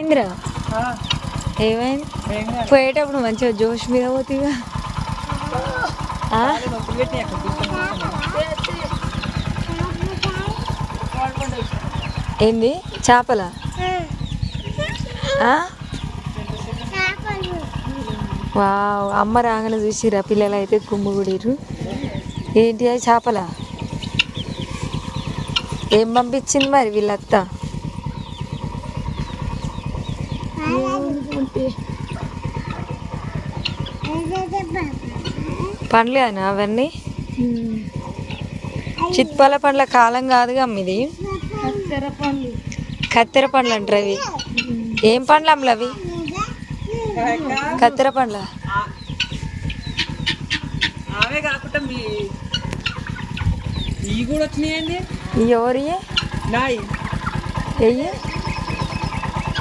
ఇందిరా ఏమైంది పోయేటప్పుడు మంచిగా జోష్ మీద పోతీగా ఏంది చేపల వావ్ అమ్మ రాగానే చూసిరా పిల్లలు అయితే కుమ్ముగుడిరు ఏంటి అది చేపల ఏం పంపించింది మరి వీళ్ళత్త పండ్లే అని అవన్నీ చిత్పాల పండ్ల కాలం కాదుగా అమ్మిది కత్తెర పండ్లు అంటారు అవి ఏం పండ్లు అమ్మలు అవి కత్తెర పండ్ల అవే కాకుండా మీ ఇవి కూడా వచ్చినాయండి ఎవరి నాయి ఎయ్యి